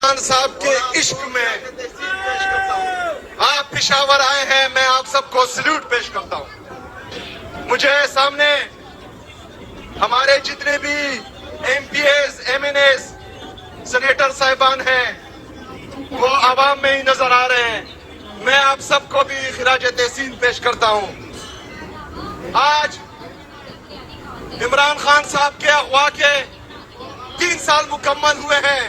खान साहब के इश्क में आप पिशावर आए हैं, मैं आप सबको सल्यूट पेश करता हूं। मुझे सामने हमारे जितने भी एमपीएस, एमएनएस, सेनेटर साहिबान हैं वो आवाम में ही नजर आ रहे हैं। मैं आप सबको भी खिराज तहसीन पेश करता हूं। आज इमरान खान साहब के अगवा के 3 साल मुकम्मल हुए हैं।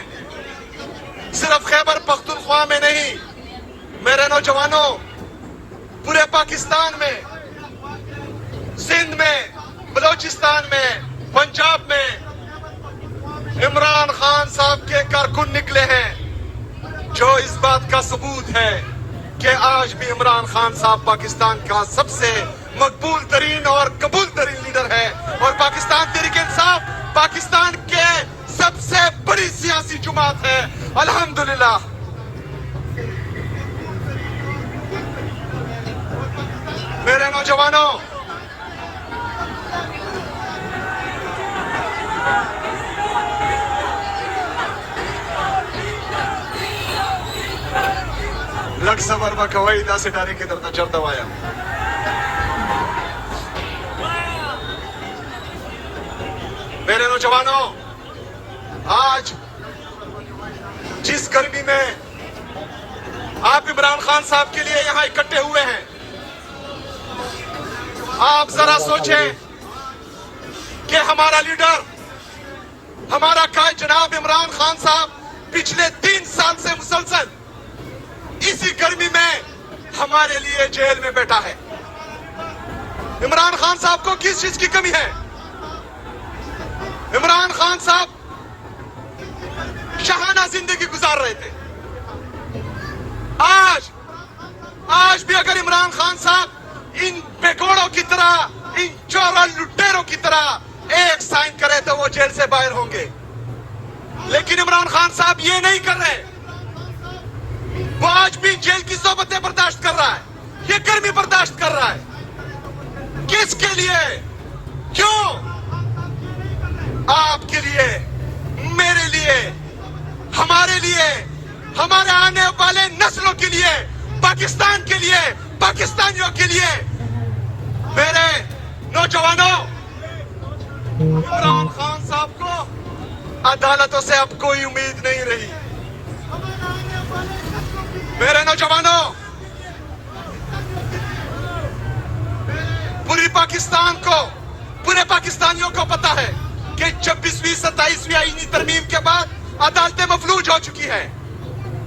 सिर्फ खैबर पख्तूनख्वा में नहीं, मेरे नौजवानों, पूरे पाकिस्तान में, सिंध में, बलोचिस्तान में, पंजाब में इमरान खान साहब के कारकुन निकले हैं, जो इस बात का सबूत है कि आज भी इमरान खान साहब पाकिस्तान का सबसे मकबूल तरीन और कबूल तरीन लीडर है। और पाकिस्तान तहरीक इंसाफ पाकिस्तान के सबसे बड़ी सियासी जमात है, अल्हम्दुलिल्लाह। मेरे नौजवानों, लग सबर व कवाईदा से डारे के दर्द चढ़ दवाया। मेरे नौजवानों, आज जिस गर्मी में आप इमरान खान साहब के लिए यहां इकट्ठे हुए हैं, आप जरा सोचें कि हमारा लीडर, हमारा कायद जनाब इमरान खान साहब पिछले 3 साल से मुसलसल इसी गर्मी में हमारे लिए जेल में बैठा है। इमरान खान साहब को किस चीज की कमी है? इमरान खान साहब शाहाना जिंदगी गुजार रहे थे। आज भी अगर इमरान खान साहब इन बेगोड़ों की तरह, इन चोरों लुटेरों की तरह एक साइन करे तो वो जेल से बाहर होंगे, लेकिन इमरान खान साहब ये नहीं कर रहे। वो आज भी जेल की सोबतें बर्दाश्त कर रहा है, ये गर्मी बर्दाश्त कर रहा है। किसके लिए? क्यों? आपके लिए, मेरे लिए, हमारे लिए, हमारे आने वाले नस्लों के लिए, पाकिस्तान के लिए, पाकिस्तानियों के लिए। मेरे नौजवानों, इमरान खान साहब को अदालतों से अब कोई उम्मीद नहीं रही। मेरे नौजवानों, पूरे पाकिस्तानियों को पता है कि 26वीं 27वीं आईनी तरमीम के बाद अदालतें मफलूज हो चुकी हैं।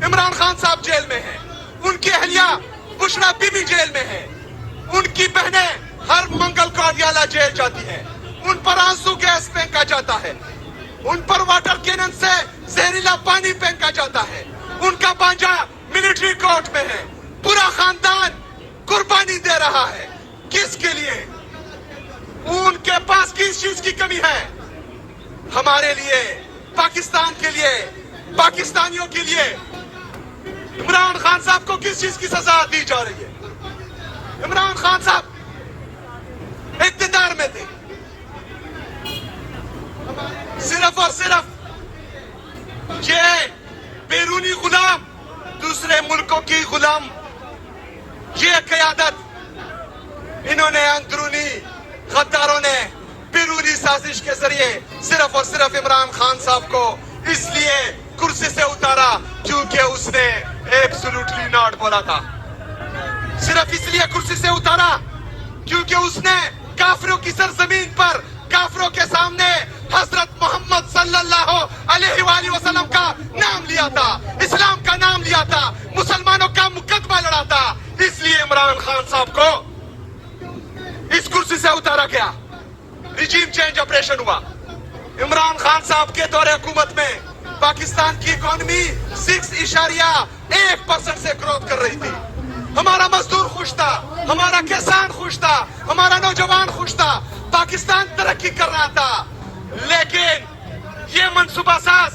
इमरान खान साहब जेल में हैं, उनकी अहलिया बुशरा बीबी जेल में है, उनकी बहनें हर मंगल को अदियाला जेल जाती हैं, उन पर आंसू गैस फेंका जाता है, उन पर वाटर कैनन से जहरीला पानी फेंका जाता है, उनका भांजा मिलिट्री कोर्ट में है, पूरा खानदान कुर्बानी दे रहा है। किसके लिए? उनके पास किस चीज की कमी है? हमारे लिए, पाकिस्तान के लिए, पाकिस्तानियों के लिए। इमरान खान साहब को किस चीज की सजा दी जा रही है? इमरान खान साहब इक़्तिदार में थे, सिर्फ और सिर्फ ये बैरूनी गुलाम, दूसरे मुल्कों की गुलाम, ये क़यादत इन्होंने अंदरूनी गद्दारों ने बैरूनी साजिश के जरिए सिर्फ और सिर्फ इमरान खान साहब को इसलिए कुर्सी से उतारा क्योंकि उसने एब्सोल्युटली नॉट बोला था। सिर्फ इसलिए कुर्सी से उतारा क्योंकि उसने काफिरों की सरजमीन पर, काफिरों के सामने हजरत मोहम्मद सल्लल्लाहु अलैहि वसल्लम का नाम लिया था, इस्लाम का नाम लिया था, मुसलमानों का मुकदमा लड़ा था। इसलिए इमरान खान साहब को इस कुर्सी से उतारा गया, रिजीम चेंज ऑपरेशन हुआ। इमरान खान साहब के दौरे हुकूमत में पाकिस्तान की इकोनॉमी 6.1% से ग्रोथ कर रही थी। हमारा मजदूर खुश था, हमारा किसान खुश था, हमारा नौजवान खुश था, पाकिस्तान तरक्की कर रहा था। लेकिन ये मनसूबा साज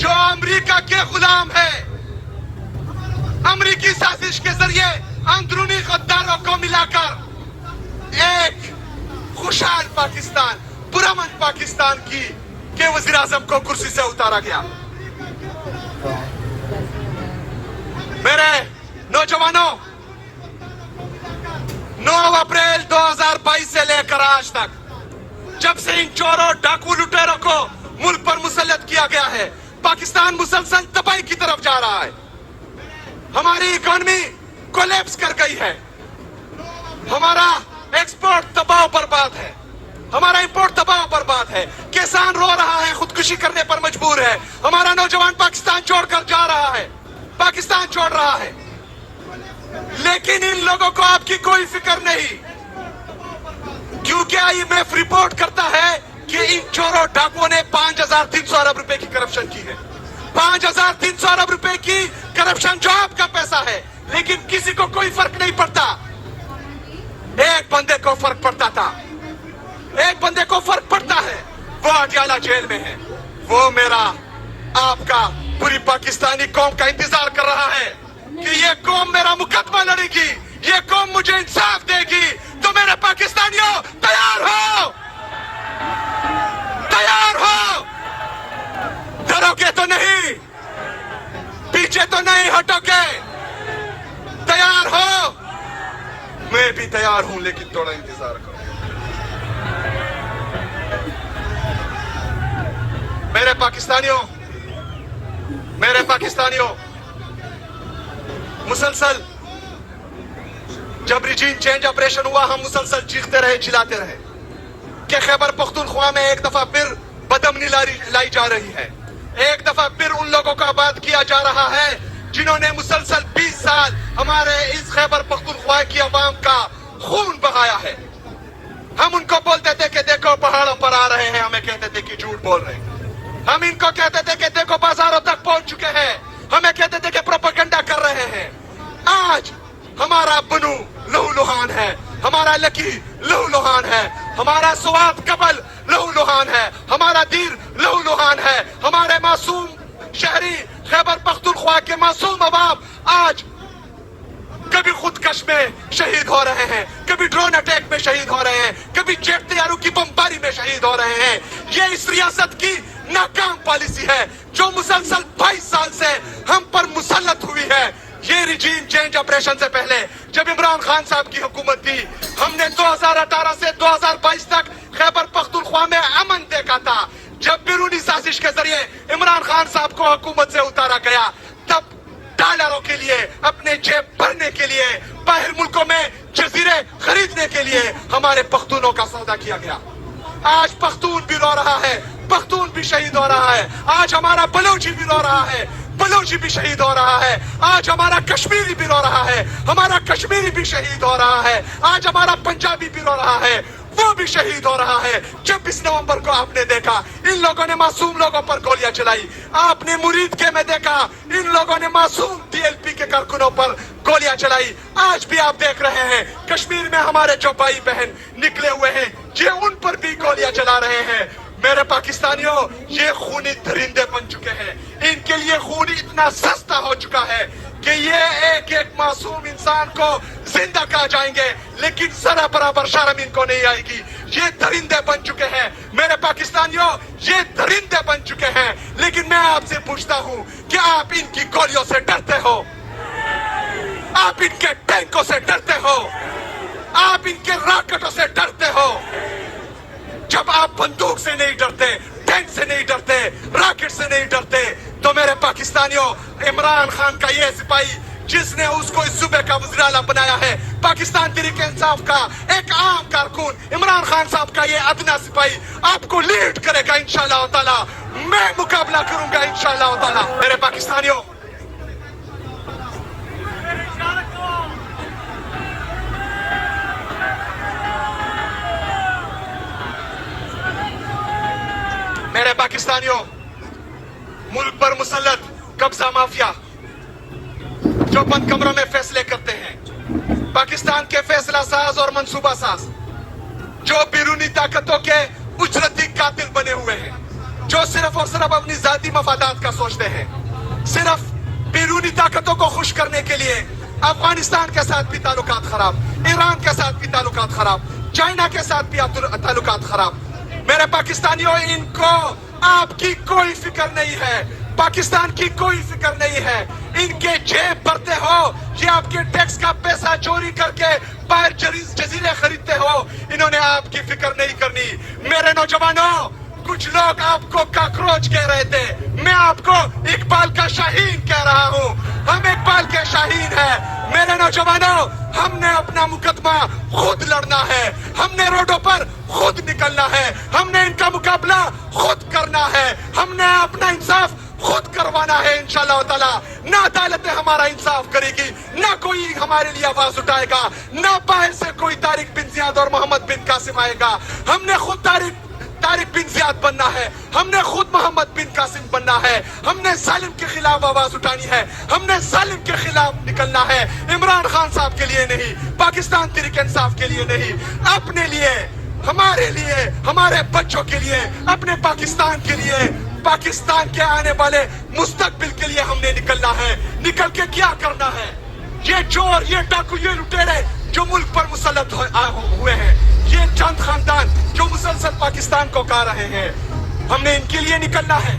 जो अमेरिका के गुलाम है, अमेरिकी साजिश के जरिए अंदरूनी गद्दारों को मिलाकर एक खुशहाल पाकिस्तान, पुरअमन पाकिस्तान की के वजीर आजम को कुर्सी से उतारा गया। मेरे नौजवानों, 9 अप्रैल 2022 से लेकर आज तक जब से इन चोरों डाकू लुटेरों को मुल्क पर मुसल्लत किया गया है, पाकिस्तान मुसलसल तबाही की तरफ जा रहा है। हमारी इकोनॉमी कोलैप्स कर गई है, हमारा एक्सपोर्ट तबाह बर्बाद है, हमारा इंपोर्ट तबाह बर्बाद है, किसान रो रहा है, खुदकुशी करने पर मजबूर है, हमारा नौजवान पाकिस्तान छोड़कर जा रहा है, पाकिस्तान छोड़ रहा है। लेकिन इन लोगों को आपकी कोई फिक्र नहीं, क्योंकि IMF रिपोर्ट करता है कि इन चोरों डाकुओं ने 5,300 अरब रुपए की करप्शन की है। 5,300 अरब रुपए की करप्शन जो आपका पैसा है, लेकिन किसी को कोई फर्क नहीं पड़ता। एक बंदे को फर्क पड़ता था, एक बंदे को फर्क पड़ता है, वो अटियाला जेल में है। वो मेरा आपका पूरी पाकिस्तानी कौम का इंतजार कर रहा है कि ये कौम मेरा मुकदमा लड़ेगी, ये कौम मुझे इंसाफ देगी। तो मेरे पाकिस्तानियों तैयार हो, तैयार हो, डरोगे तो नहीं, पीछे तो नहीं हटोगे, तैयार हो। मैं भी तैयार हूं, लेकिन थोड़ा इंतजार करो। मेरे पाकिस्तानियों, मुसलसल जब रिजीम चेंज ऑपरेशन हुआ, हम मुसलसल चीखते रहे, चिल्लाते रहे कि खैबर पख्तूनख्वा में एक दफा फिर बदअमनी लाई जा रही है, एक दफा फिर उन लोगों का आबाद किया जा रहा है जिन्होंने मुसलसल 20 साल हमारे इस खैबर पख्तूनख्वा की आवाम का खून बहाया है। हम उनको बोलते थे कि देखो पहाड़ों पर आ रहे हैं, हमें कहते थे कि झूठ बोल रहे हैं। हम इनको कहते थे कि देखो बाजारों तक पहुंच चुके हैं, हमें कहते थे कि प्रोपेगेंडा कर रहे हैं। आज हमारा बनू लहूलुहान है, हमारा लकी लहूलुहान है, हमारा स्वाद कबल लहूलुहान है, हमारा दीर लहूलुहान है, हमारे मासूम शहरी खैबर पख्तूनख्वा के मासूम अवाम आज कभी खुदकश में शहीद हो रहे हैं, कभी ड्रोन अटैक में शहीद हो रहे हैं, कभी जेट तैयारों की बमबारी में शहीद हो रहे हैं। ये इस रियासत की नाकाम पॉलिसी है जो मुसलसल 22 साल से हम पर मुसल्लत हुई है। ये रिजीम चेंज ऑपरेशन से पहले जब इमरान खान साहब की हुकूमत थी, हमने 2018 से 2022 तक खैबर पख्तूनख्वा में अमन देखा था। जब बैरूनी साजिश के जरिए इमरान खान साहब को हुकूमत से उतारा गया, तब डॉलरों के लिए, अपने जेब भरने के लिए, बाहर मुल्कों में जजीरे खरीदने के लिए हमारे पख्तूनों का सौदा किया गया। आज पख्तून भी रो रहा है, पख्तून भी शहीद हो रहा है। आज हमारा बलोची भी रो रहा है, बलोची भी शहीद हो रहा है। आज हमारा कश्मीरी भी रो रहा है, हमारा कश्मीरी भी शहीद हो रहा है। आज हमारा पंजाबी भी रो रहा है, वो भी शहीद हो रहा है। 26 नवंबर को आपने देखा इन लोगों ने मासूम लोगों पर गोलियां चलाई। आपने मुरीद के में देखा इन लोगों ने मासूम TLP के कारकुनों पर गोलियां चलाई। आज भी आप देख रहे हैं कश्मीर में हमारे जो भाई बहन निकले हुए हैं, ये उन पर भी गोलियां चला रहे हैं। मेरे पाकिस्तानियों, ये खूनी दरिंदे बन चुके हैं, इनके लिए खून इतना सस्ता हो चुका है कि ये एक एक मासूम इंसान को जिंदा कहा जाएंगे, लेकिन जरा बराबर शर्म इनको नहीं आएगी। ये दरिंदे बन चुके हैं मेरे पाकिस्तानियों, ये दरिंदे बन चुके हैं। लेकिन मैं आपसे पूछता हूँ कि आप इनकी गोलियों से डरते हो? आप इनके टैंकों से डरते हो? आप इनके रॉकेटों से डरते हो? जब आप बंदूक से नहीं डरते, टैंक से नहीं डरते, रॉकेट से नहीं डरते, तो मेरे पाकिस्तानियों, इमरान खान का ये सिपाही जिसने उसको इस सूबे का वज़ीर आला बनाया है, पाकिस्तान तहरीक इंसाफ का एक आम कारकुन इमरान खान साहब का ये अदना सिपाही आपको लीड करेगा इंशाअल्लाह ताला। मैं मुकाबला करूंगा इंशाअल्लाह ताला। मेरे पाकिस्तानियों, मेरे पाकिस्तानियों, मुल्क पर मुसल्लत कब्जा माफिया जो बंद कमरों में फैसले करते हैं, पाकिस्तान के फैसला साज और मंसूबा साज जो बैरूनी ताकतों के उजरती कातिल बने हुए हैं, जो सिर्फ और सिर्फ अपनी जाती मफादात का सोचते हैं, सिर्फ बैरूनी ताकतों को खुश करने के लिए अफगानिस्तान के साथ भी ताल्लुकात खराब, ईरान के साथ भी ताल्लुकात खराब, चाइना के साथ भी ताल्लुकात खराब। मेरे पाकिस्तानियों, इनको आपकी कोई फिक्र नहीं है, पाकिस्तान की कोई फिक्र नहीं है। इनके जेब भरते हो, ये आपके टैक्स का पैसा चोरी करके बाहर जजीरे खरीदते हो, इन्होंने आपकी फिक्र नहीं करनी। मेरे नौजवानों, कुछ लोग आपको काकरोच कह रहे थे, मैं आपको इकबाल का शाहीन कह रहा हूँ। हम इकबाल के शाहीन हैं। मेरे नौजवानों, हमने अपना मुकदमा खुद लड़ना है, हमने रोडों पर खुद निकलना है, हमने इनका मुकाबला खुद करना है, हमने अपना इंसाफ खुद करवाना है इंशाअल्लाह ताला। ना अदालतें हमारा इंसाफ करेगी, ना कोई हमारे लिए आवाज उठाएगा, ना बाहर से कोई तारिक बिन जियाद और मोहम्मद बिन कासिम आएगा। हमने खुद तारिक बिन जियाद बनना है, हमने खुद मोहम्मद बिन कासिम बनना है, हमने जालिम के खिलाफ आवाज उठानी है, हमने जालिम के खिलाफ निकलना है। इमरान खान साहब के लिए नहीं, पाकिस्तान तहरीक इंसाफ के लिए नहीं, अपने लिए, हमारे लिए, हमारे बच्चों के लिए, अपने पाकिस्तान के लिए, पाकिस्तान के आने वाले मुस्तकबिल के लिए हमने निकलना है। निकल के क्या करना है? ये चोर, ये डाकू, ये लुटेरे जो मुल्क पर मुसल्लत हुए हैं, ये चंद खानदान जो मुसलसल पाकिस्तान को खा रहे हैं, हमने इनके लिए निकलना है।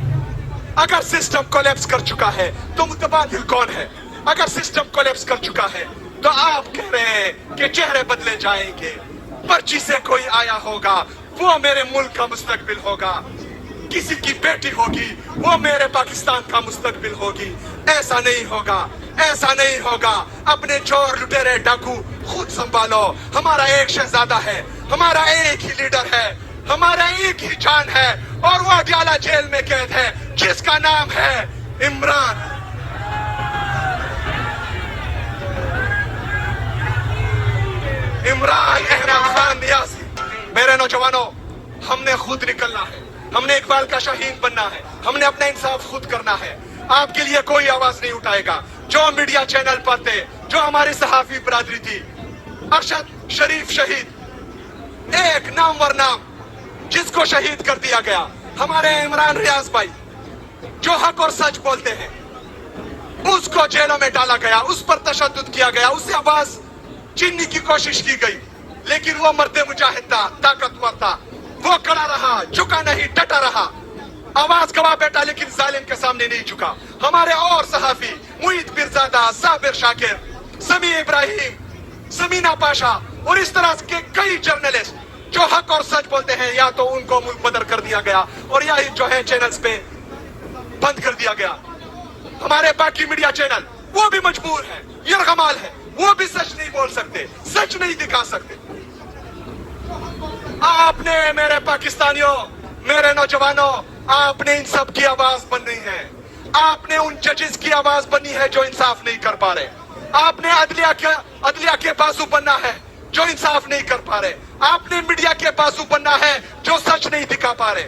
अगर सिस्टम कोलैप्स कर चुका है तो मुतबादिल कौन है? अगर सिस्टम कोलैप्स कर चुका है तो आप कह रहे हैं कि चेहरे बदले जाएंगे, पर्ची से कोई आया होगा, वो मेरे मुल्क का मुस्तकबिल होगा, किसी की बेटी होगी, वो मेरे पाकिस्तान का मुस्तकबिल होगी। ऐसा नहीं होगा, ऐसा नहीं होगा। अपने चोर, लुटेरे, डाकू खुद संभालो। हमारा एक शहजादा है, हमारा एक ही लीडर है, हमारा एक ही जान है, और वो अडयाला जेल में कैद है, जिसका नाम है इमरान खान नियाज़ी। मेरे नौजवानों, हमने खुद निकलना है, हमने इकबाल का शाहीन बनना है, हमने अपना इंसाफ खुद करना है। आपके लिए कोई आवाज नहीं उठाएगा। जो मीडिया चैनल पर थे, जो हमारी सहाफी बरादरी थी, अरशद शरीफ शहीद, एक नाम वर नाम, जिसको शहीद कर दिया गया, हमारे इमरान रियाज भाई जो हक और सच बोलते हैं, उसको जेलों में डाला गया, उस पर तशद्दुद किया गया, उससे आवाज छीनने की कोशिश की गई, लेकिन वो मर्दे मुजाहिद था, ताकतवर था, वो खड़ा रहा, झुका नहीं, डटा रहा, आवाज गवा बैठा, लेकिन जालिम के सामने नहीं झुका। हमारे और सहाफी मुईद पीरजादा, साबिर शाकिर, समी इब्राहिम, समीना पाशा और इस तरह के कई जर्नलिस्ट जो हक और सच बोलते हैं, या तो उनको मुल्क बदर कर दिया गया और या जो है चैनल्स पे बंद कर दिया गया। हमारे बाकी मीडिया चैनल वो भी मजबूर है, यरगमाल है, वो भी सच नहीं बोल सकते, सच नहीं दिखा सकते। आपने, मेरे पाकिस्तानियों, मेरे नौजवानों, आपने इन सब की आवाज बननी है। आपने उन जजेस की आवाज बननी है जो इंसाफ नहीं कर पा रहे। आपने अदलिया के बाजू बनना है जो इंसाफ नहीं कर पा रहे। आपने मीडिया के बाजू बनना है जो सच नहीं दिखा पा रहे।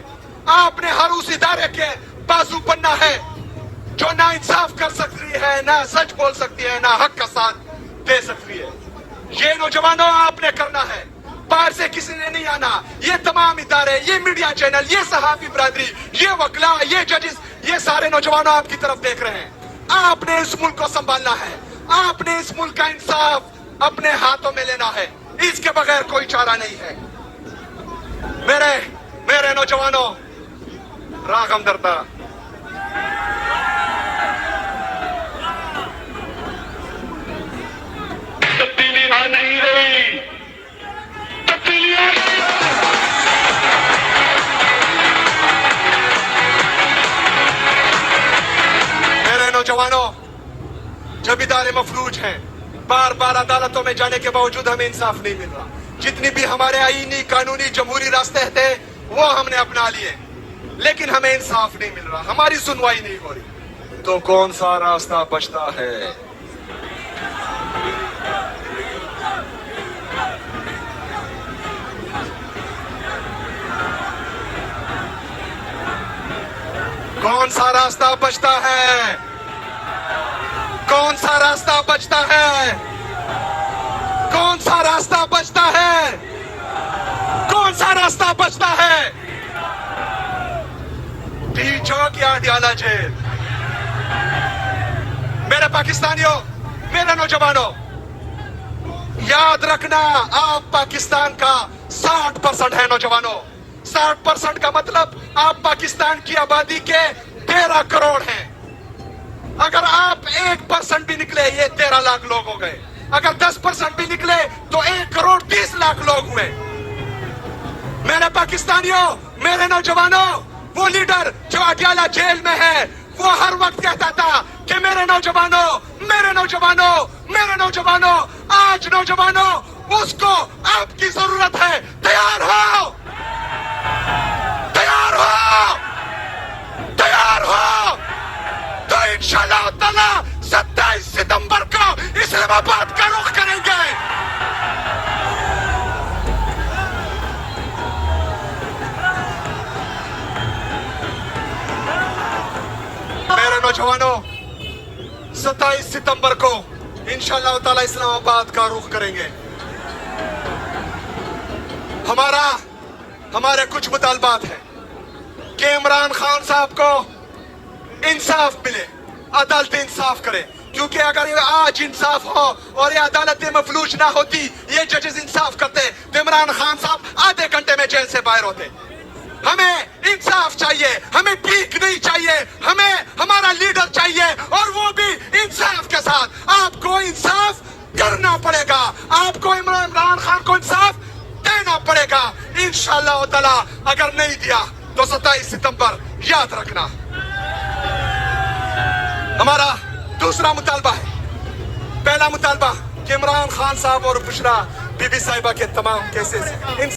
आपने हर उस इदारे के बाजू बनना है जो ना इंसाफ कर सकती है, ना सच बोल सकती है, ना हक का साथ दे सकती है। ये नौजवानों, आपने करना है, बाहर से किसी ने नहीं आना। ये तमाम इदारे, ये मीडिया चैनल, ये सहाफी बरादरी, ये वकला, ये जजेस, ये सारे नौजवानों आपकी तरफ देख रहे हैं। आपने इस मुल्क को संभालना है, आपने इस मुल्क का इंसाफ अपने हाथों में लेना है, इसके बगैर कोई चारा नहीं है। मेरे नौजवानों, राग हमदर्दा, तब्दीली आ नहीं रही, तब्दीली आ नहीं रही। मेरे नौजवानों, जब इदारे मफलूज हैं, बार बार अदालतों में जाने के बावजूद हमें इंसाफ नहीं मिल रहा। जितनी भी हमारे आईनी, कानूनी, जमहूरी रास्ते थे वो हमने अपना लिए, लेकिन हमें इंसाफ नहीं मिल रहा, हमारी सुनवाई नहीं हो रही। तो कौन सा रास्ता बचता है? कौन सा रास्ता बचता है? कौन सा रास्ता बचता है? कौन सा रास्ता बचता है? कौन सा रास्ता बचता है? टी चौक या अडयाला जेल? मेरे पाकिस्तानियों, मेरे नौजवानों, याद रखना, आप पाकिस्तान का 60% है नौजवानों। 60% का मतलब आप पाकिस्तान की आबादी के 13 करोड़ हैं। اگر آپ 1% بھی نکلے یہ 13 لاکھ لوگ ہو گئے. اگر 10% بھی نکلے تو 1,30,00,000 لوگ ہوئے. میرے پاکستانیوں، میرے نوجوانوں، وہ لیڈر جو اٹیالہ جیل میں ہے وہ ہر وقت کہتا تھا کہ میرے نوجوانوں، میرے نوجوانوں، میرے نوجوانوں. آج نوجوانوں اس کو آپ کی ضرورت ہے. تیار ہو، تیار ہو، تیار ہو. تو انشاءاللہ تعالی 27 ستمبر کو اسلام آباد کا رخ کریں گے. میرے نوجوانوں 27 ستمبر کو انشاءاللہ تعالی اسلام آباد کا رخ کریں گے. ہمارے کچھ مطالبات ہیں کہ عمران خان صاحب کو انصاف ملے، عدالت انصاف کرے. کیونکہ اگر آج انصاف ہو اور یہ عدالتیں مفلوج نہ ہوتی، یہ ججز انصاف کرتے تو عمران خان صاحب آدھے گھنٹے میں جیل سے باہر ہوتے. ہمیں انصاف چاہیے، ہمیں بھیک نہیں چاہیے، ہمیں ہمارا لیڈر چاہیے اور وہ بھی انصاف کے ساتھ. آپ کو انصاف کرنا پڑے گا، آپ کو عمران خان کو انصاف دینا پڑے گا. انشاءاللہ تعالی اگر نہیں دیا تو 27 ستمبر یاد رکھنا. ہمارا دوسرا مطالبہ ہے، پہلا مطالبہ کہ عمران خان صاحب اور بشرا بی بی صاحبہ کے تمام کیسز